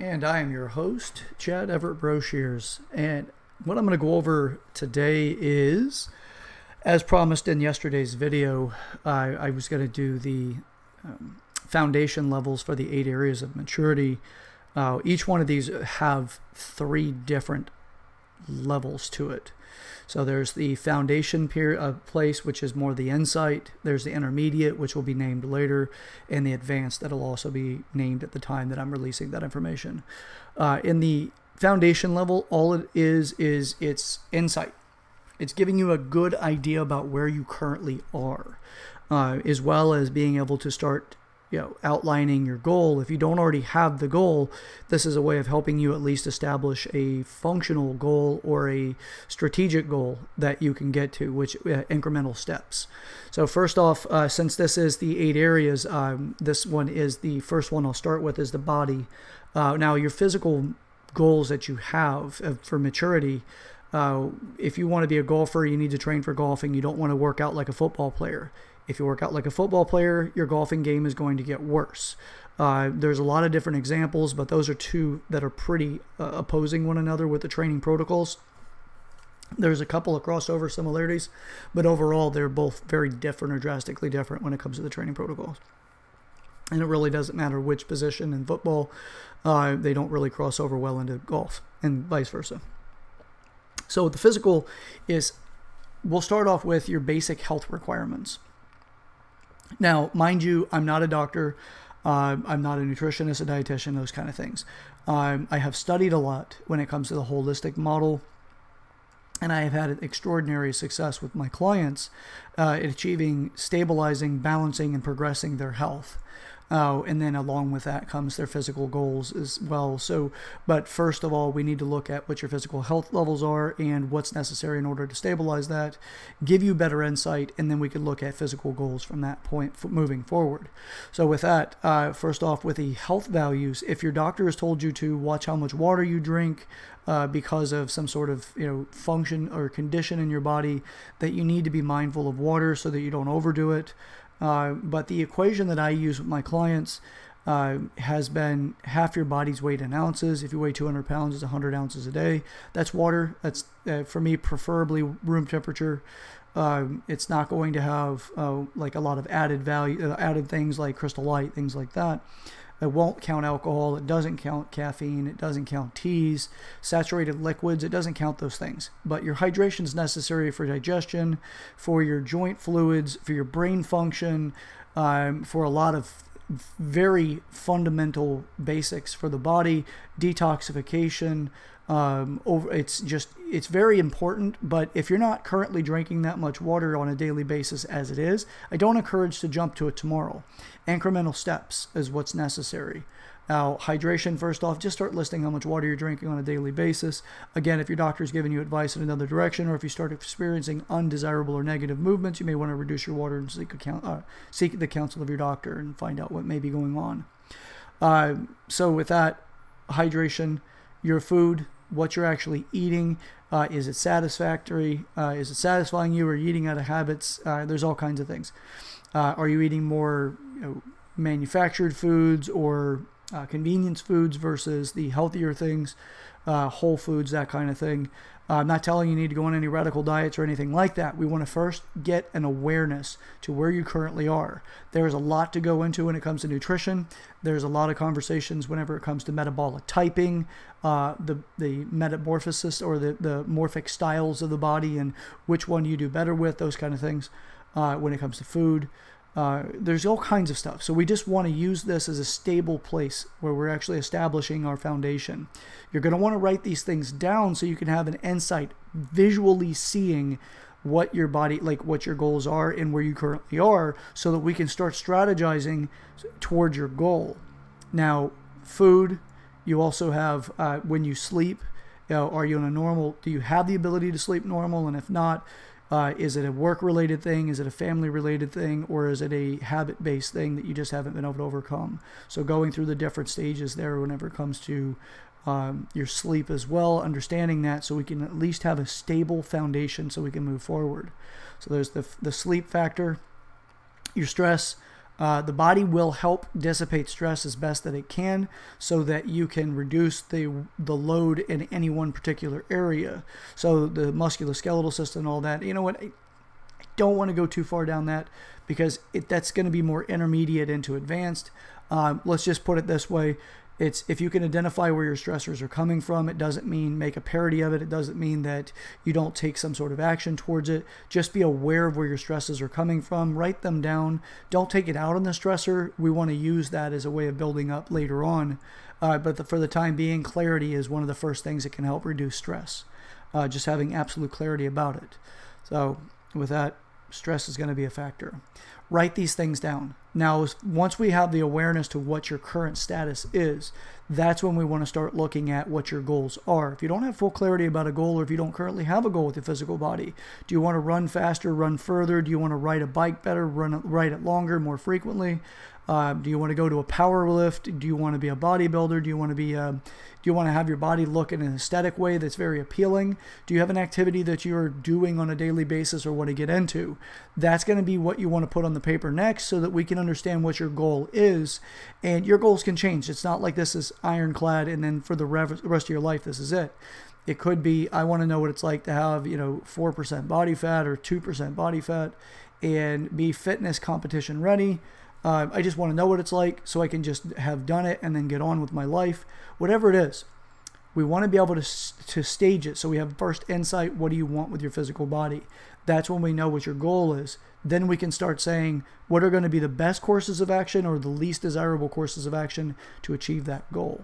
And I am your host, Chad Everett Broshears. And what I'm going to go over today is, as promised in yesterday's video, I was going to do the foundation levels for the 8 areas of maturity. Each one of these have 3 different levels to it. So there's the foundation place, which is more the insight. There's the intermediate, which will be named later, and the advanced that'll also be named at the time that I'm releasing that information. In the foundation level, all it is it's insight. It's giving you a good idea about where you currently are, as well as being able to start outlining your goal. If you don't already have the goal, this is a way of helping you at least establish a functional goal or a strategic goal that you can get to, which incremental steps. So first off, since this is the 8 areas, this one is the first one I'll start with is the body. Now your physical goals that you have for maturity, if you want to be a golfer, you need to train for golfing. You don't want to work out like a football player. If you work out like a football player, your golfing game is going to get worse. There's a lot of different examples, but those are 2 that are pretty opposing one another with the training protocols. There's a couple of crossover similarities, but overall they're both very different or drastically different when it comes to the training protocols. And it really doesn't matter which position in football, they don't really cross over well into golf and vice versa. So the physical is, we'll start off with your basic health requirements. Now, mind you, I'm not a doctor, I'm not a nutritionist, a dietitian, those kind of things. I have studied a lot when it comes to the holistic model, and I have had extraordinary success with my clients in achieving, stabilizing, balancing, and progressing their health. And then along with that comes their physical goals as well. So, but first of all, we need to look at what your physical health levels are and what's necessary in order to stabilize that, give you better insight, and then we can look at physical goals from that point moving forward. So with that, first off, with the health values, if your doctor has told you to watch how much water you drink, because of some sort of function or condition in your body, that you need to be mindful of water so that you don't overdo it. But the equation that I use with my clients has been half your body's weight in ounces. If you weigh 200 pounds, it's 100 ounces a day. That's water. That's, for me, preferably room temperature. It's not going to have like a lot of added value, added things like Crystal Light, things like that. It won't count alcohol. It doesn't count caffeine. It doesn't count teas, saturated liquids. It doesn't count those things. But your hydration is necessary for digestion, for your joint fluids, for your brain function, for a lot of very fundamental basics for the body, detoxification. It's very important, but if you're not currently drinking that much water on a daily basis as it is, I don't encourage to jump to it tomorrow. Incremental steps is what's necessary. Now, hydration, first off, just start listing how much water you're drinking on a daily basis. Again, if your doctor's giving you advice in another direction, or if you start experiencing undesirable or negative movements, you may want to reduce your water and seek the counsel of your doctor and find out what may be going on. So with that, hydration, your food, what you're actually eating, is it satisfactory? Is it satisfying you, or are you eating out of habits? There's all kinds of things. Are you eating more manufactured foods or convenience foods versus the healthier things, whole foods, that kind of thing? I'm not telling you need to go on any radical diets or anything like that. We want to first get an awareness to where you currently are. There's a lot to go into when it comes to nutrition. There's a lot of conversations whenever it comes to metabolic typing, the metamorphosis or the morphic styles of the body and which one you do better with, those kind of things. When it comes to food, there's all kinds of stuff. So we just want to use this as a stable place where we're actually establishing our foundation. You're going to want to write these things down so you can have an insight, visually seeing what your body, like what your goals are and where you currently are, so that we can start strategizing towards your goal. Now, food, you also have, when you sleep, are you in a normal, do you have the ability to sleep normal? And if not, is it a work-related thing? Is it a family-related thing? Or is it a habit-based thing that you just haven't been able to overcome? So going through the different stages there whenever it comes to your sleep as well, understanding that so we can at least have a stable foundation so we can move forward. So there's the sleep factor, your stress, The body will help dissipate stress as best that it can so that you can reduce the load in any one particular area. So the musculoskeletal system and all that. You know what? I don't want to go too far down that because that's going to be more intermediate into advanced. Let's just put it this way. It's if you can identify where your stressors are coming from, it doesn't mean make a parody of it. It doesn't mean that you don't take some sort of action towards it. Just be aware of where your stresses are coming from. Write them down. Don't take it out on the stressor. We want to use that as a way of building up later on. But for the time being, clarity is one of the first things that can help reduce stress. Just having absolute clarity about it. So with that, stress is going to be a factor. Write these things down. Now, once we have the awareness to what your current status is, that's when we want to start looking at what your goals are. If you don't have full clarity about a goal, or if you don't currently have a goal with your physical body, do you want to run faster, run further? Do you want to ride a bike better, ride it longer, more frequently? Do you want to go to a power lift? Do you want to be a bodybuilder? Do you want to have your body look in an aesthetic way that's very appealing? Do you have an activity that you're doing on a daily basis or want to get into? That's going to be what you want to put on the paper next so that we can understand what your goal is. And your goals can change. It's not like this is ironclad and then for the rest of your life, this is it. It could be, I want to know what it's like to have, 4% body fat or 2% body fat and be fitness competition ready. I just want to know what it's like so I can just have done it and then get on with my life. Whatever it is, we want to be able to stage it so we have first insight. What do you want with your physical body? That's when we know what your goal is. Then we can start saying what are going to be the best courses of action or the least desirable courses of action to achieve that goal.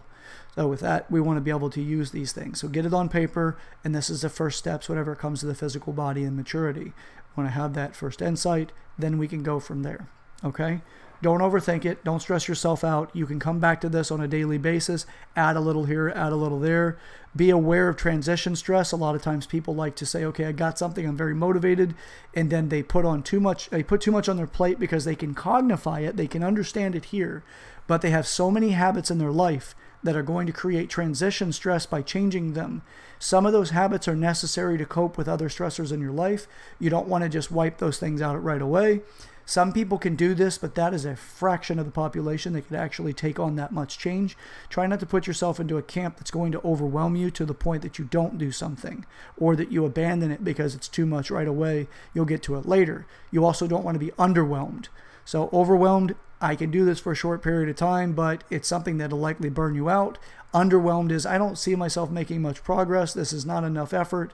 So with that, we want to be able to use these things. So get it on paper, and this is the first steps whenever it comes to the physical body and maturity. We want to have that first insight, then we can go from there. Okay? Don't overthink it. Don't stress yourself out. You can come back to this on a daily basis, add a little here, add a little there. Be aware of transition stress. A lot of times people like to say, okay, I got something, I'm very motivated, and then they put too much on their plate because they can cognify it, they can understand it here, but they have so many habits in their life that are going to create transition stress by changing them. Some of those habits are necessary to cope with other stressors in your life. You don't want to just wipe those things out right away. Some people can do this, but that is a fraction of the population that could actually take on that much change. Try not to put yourself into a camp that's going to overwhelm you to the point that you don't do something or that you abandon it because it's too much right away. You'll get to it later. You also don't want to be underwhelmed. So overwhelmed, I can do this for a short period of time, but it's something that'll likely burn you out. Underwhelmed is, I don't see myself making much progress. This is not enough effort.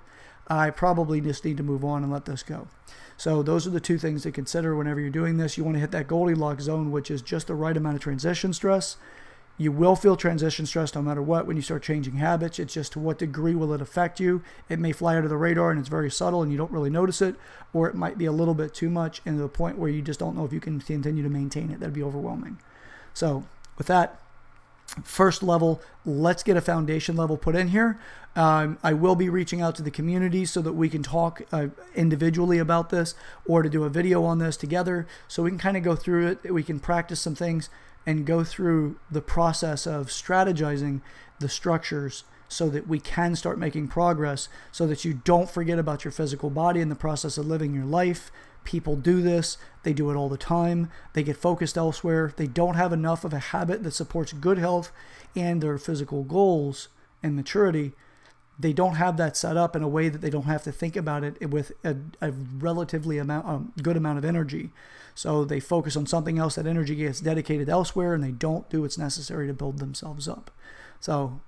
I probably just need to move on and let this go. So those are the two things to consider whenever you're doing this. You want to hit that Goldilocks zone, which is just the right amount of transition stress. You will feel transition stress no matter what when you start changing habits. It's just to what degree will it affect you. It may fly under the radar and it's very subtle and you don't really notice it, or it might be a little bit too much and to the point where you just don't know if you can continue to maintain it. That'd be overwhelming. So with that, first level, let's get a foundation level put in here. I will be reaching out to the community so that we can talk individually about this or to do a video on this together so we can kind of go through it. We can practice some things and go through the process of strategizing the structures so that we can start making progress so that you don't forget about your physical body in the process of living your life. People do this. They do it all the time. They get focused elsewhere. They don't have enough of a habit that supports good health and their physical goals and maturity. They don't have that set up in a way that they don't have to think about it with a relatively good amount of energy. So they focus on something else. That energy gets dedicated elsewhere, and they don't do what's necessary to build themselves up. So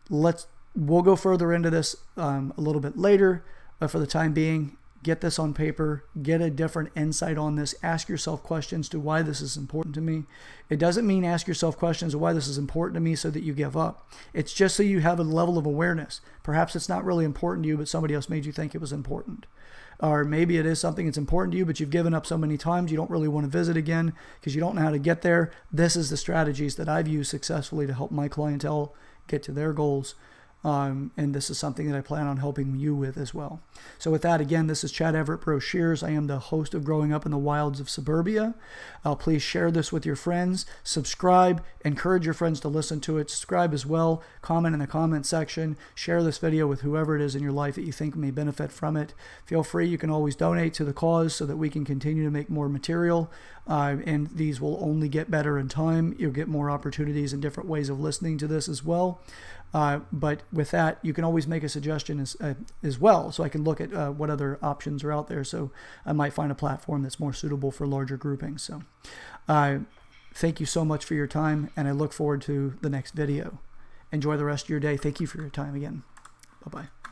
we'll go further into this a little bit later. But for the time being, get this on paper, get a different insight on this, ask yourself questions to why this is important to me. It doesn't mean ask yourself questions of why this is important to me so that you give up. It's just so you have a level of awareness. Perhaps it's not really important to you, but somebody else made you think it was important. Or maybe it is something that's important to you, but you've given up so many times you don't really want to visit again because you don't know how to get there. This is the strategies that I've used successfully to help my clientele get to their goals. And this is something that I plan on helping you with as well. So with that, again, this is Chad Everett Brochures. I am the host of Growing Up in the Wilds of Suburbia. Please share this with your friends. Subscribe. Encourage your friends to listen to it. Subscribe as well. Comment in the comment section. Share this video with whoever it is in your life that you think may benefit from it. Feel free. You can always donate to the cause so that we can continue to make more material. and these will only get better in time. You'll get more opportunities and different ways of listening to this as well. But with that, you can always make a suggestion as well, so I can look at what other options are out there. So I might find a platform that's more suitable for larger groupings. So thank you so much for your time, and I look forward to the next video. Enjoy the rest of your day. Thank you for your time again. Bye-bye.